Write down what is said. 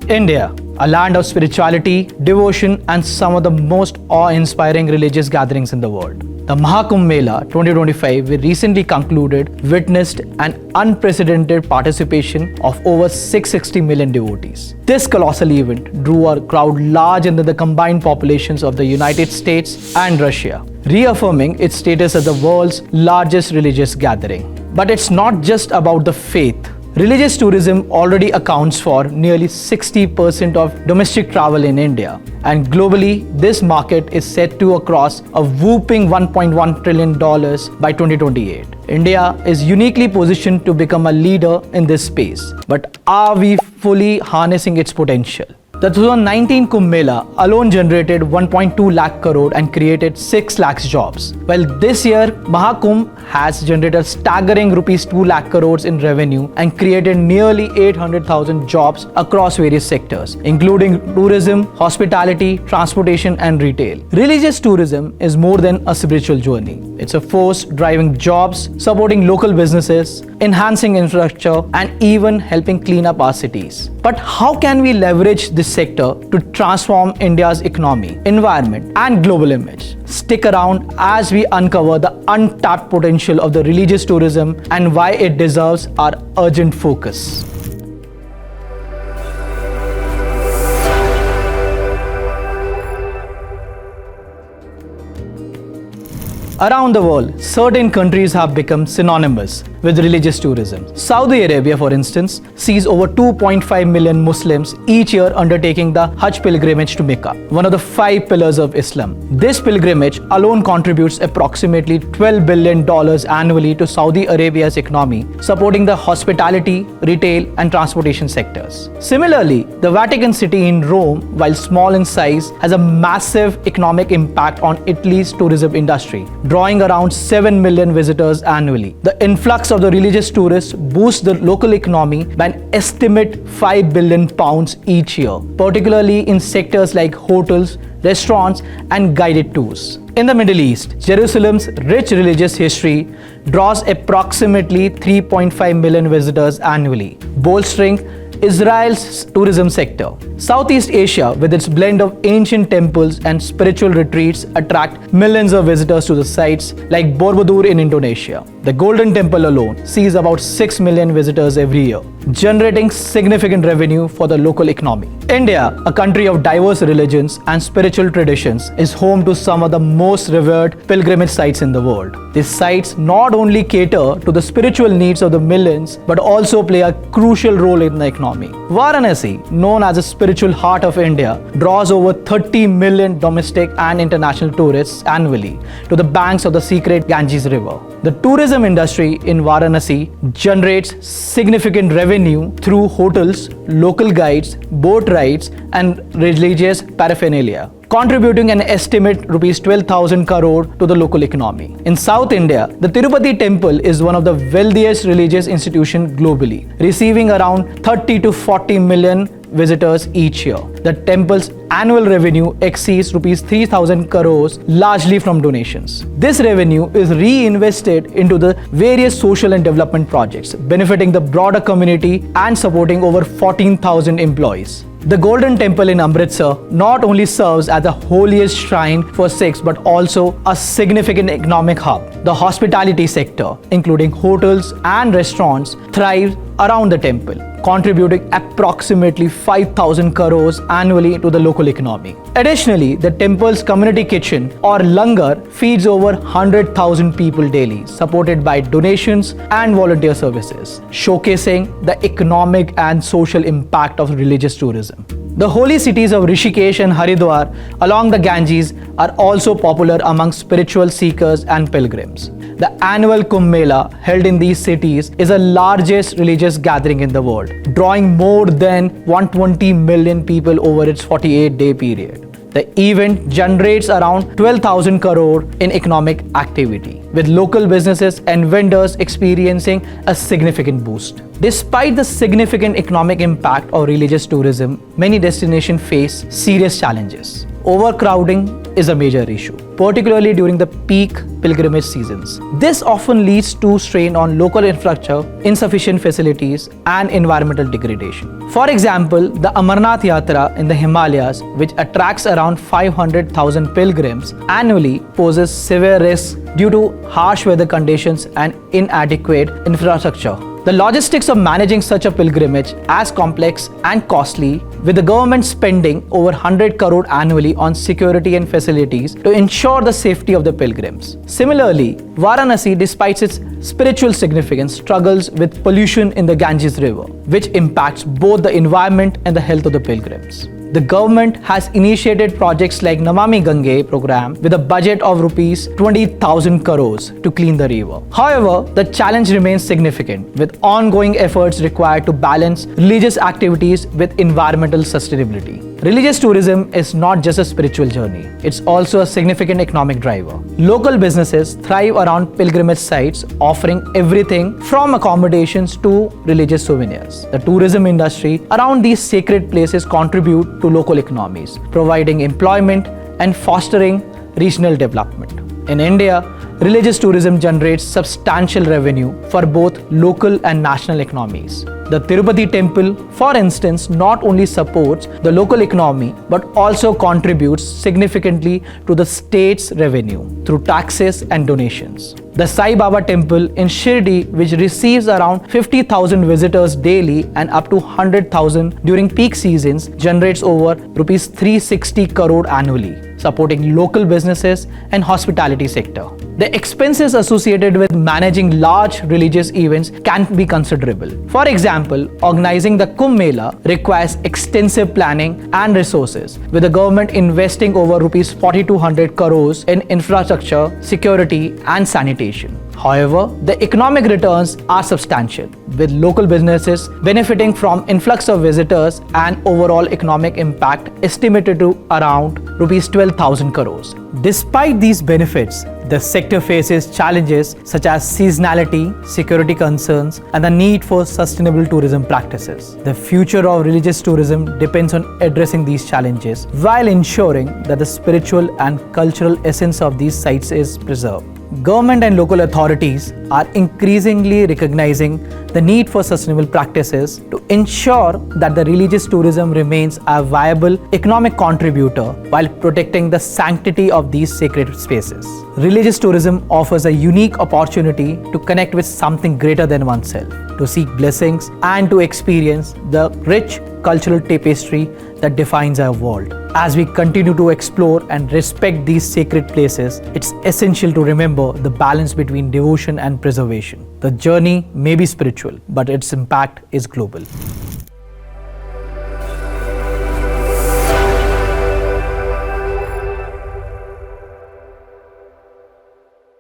India, a land of spirituality, devotion, and some of the most awe-inspiring religious gatherings in the world. The Mahakumbh Mela 2025, we recently concluded, witnessed an unprecedented participation of over 660 million devotees. This colossal event drew a crowd larger than the combined populations of the United States and Russia, reaffirming its status as the world's largest religious gathering. But it's not just about the faith. Religious tourism already accounts for nearly 60% of domestic travel in India, and globally, this market is set to cross a whopping $1.1 trillion by 2028. India is uniquely positioned to become a leader in this space, but are we fully harnessing its potential? The 2019 Kumbh Mela alone generated 1.2 lakh crore and created 6 lakhs jobs, while this year Mahakumbh has generated staggering rupees 2 lakh crores in revenue and created nearly 800,000 jobs across various sectors, including tourism, hospitality, transportation, and retail. Religious tourism is more than a spiritual journey. It's a force driving jobs, supporting local businesses, enhancing infrastructure, and even helping clean up our cities. But how can we leverage this sector to transform India's economy, environment, and global image? Stick around as we uncover the untapped potential of the religious tourism and why it deserves our urgent focus. Around the world, certain countries have become synonymous with religious tourism. Saudi Arabia, for instance, sees over 2.5 million Muslims each year undertaking the Hajj pilgrimage to Mecca, one of the 5 pillars of Islam. This pilgrimage alone contributes approximately $12 billion annually to Saudi Arabia's economy, supporting the hospitality, retail, and transportation sectors. Similarly, the Vatican City in Rome, while small in size, has a massive economic impact on Italy's tourism industry, drawing around 7 million visitors annually. The influx of the religious tourists boosts the local economy by an estimate £5 billion each year, particularly in sectors like hotels, restaurants, and guided tours. In the Middle East, Jerusalem's rich religious history draws approximately 3.5 million visitors annually, bolstering Israel's tourism sector. Southeast Asia, with its blend of ancient temples and spiritual retreats, attract millions of visitors to the sites like Borobudur in Indonesia. The Golden Temple alone sees about 6 million visitors every year, generating significant revenue for the local economy. India, a country of diverse religions and spiritual traditions, is home to some of the most revered pilgrimage sites in the world. These sites not only cater to the spiritual needs of the millions, but also play a crucial role in the economy. Varanasi, known as the spiritual heart of India, draws over 30 million domestic and international tourists annually to the banks of the secret Ganges River. The tourism industry in Varanasi generates significant revenue through hotels, local guides, boat rides, and religious paraphernalia, contributing an estimate rupees 12,000 crore to the local economy. In South India, the Tirupati temple is one of the wealthiest religious institutions globally, receiving around 30 to 40 million visitors each year. The temple's annual revenue exceeds rupees 3,000 crores, largely from donations. This revenue is reinvested into the various social and development projects, benefiting the broader community and supporting over 14,000 employees. The Golden Temple in Amritsar not only serves as the holiest shrine for Sikhs but also a significant economic hub. The hospitality sector, including hotels and restaurants, thrives around the temple, contributing approximately 5,000 crores annually to the local economy. Additionally, the temple's community kitchen or langar feeds over 100,000 people daily, supported by donations and volunteer services, showcasing the economic and social impact of religious tourism. The holy cities of Rishikesh and Haridwar along the Ganges are also popular among spiritual seekers and pilgrims. The annual Kumbh Mela held in these cities is the largest religious gathering in the world, drawing more than 120 million people over its 48-day period. The event generates around 12,000 crore in economic activity, with local businesses and vendors experiencing a significant boost. Despite the significant economic impact of religious tourism, many destinations face serious challenges. Overcrowding, is a major issue, particularly during the peak pilgrimage seasons. This often leads to strain on local infrastructure, insufficient facilities, and environmental degradation. For example, the Amarnath Yatra in the Himalayas, which attracts around 500,000 pilgrims annually, poses severe risks due to harsh weather conditions and inadequate infrastructure. The logistics of managing such a pilgrimage is complex and costly, with the government spending over 100 crore annually on security and facilities to ensure the safety of the pilgrims. Similarly, Varanasi, despite its spiritual significance, struggles with pollution in the Ganges River, which impacts both the environment and the health of the pilgrims. The government has initiated projects like Namami Gange program with a budget of rupees 20,000 crores to clean the river. However, the challenge remains significant, with ongoing efforts required to balance religious activities with environmental sustainability. Religious tourism is not just a spiritual journey, it's also a significant economic driver. Local businesses thrive around pilgrimage sites, offering everything from accommodations to religious souvenirs. The tourism industry around these sacred places contribute to local economies, providing employment and fostering regional development. In India, religious tourism generates substantial revenue for both local and national economies. The Tirupati temple, for instance, not only supports the local economy but also contributes significantly to the state's revenue through taxes and donations. The Sai Baba temple in Shirdi, which receives around 50,000 visitors daily and up to 100,000 during peak seasons, generates over rupees 360 crore annually, supporting local businesses and hospitality sector. The expenses associated with managing large religious events can be considerable. For example, organizing the Kumbh Mela requires extensive planning and resources, with the government investing over rupees 4,200 crores in infrastructure, security, and sanitation. However, the economic returns are substantial, with local businesses benefiting from influx of visitors and overall economic impact estimated to around rupees 12,000 crores. Despite these benefits, the sector faces challenges such as seasonality, security concerns, and the need for sustainable tourism practices. The future of religious tourism depends on addressing these challenges while ensuring that the spiritual and cultural essence of these sites is preserved. Government and local authorities are increasingly recognizing the need for sustainable practices to ensure that the religious tourism remains a viable economic contributor while protecting the sanctity of these sacred spaces. Religious tourism offers a unique opportunity to connect with something greater than oneself, to seek blessings, and to experience the rich cultural tapestry that defines our world. As we continue to explore and respect these sacred places, it's essential to remember the balance between devotion and preservation. The journey may be spiritual, but its impact is global.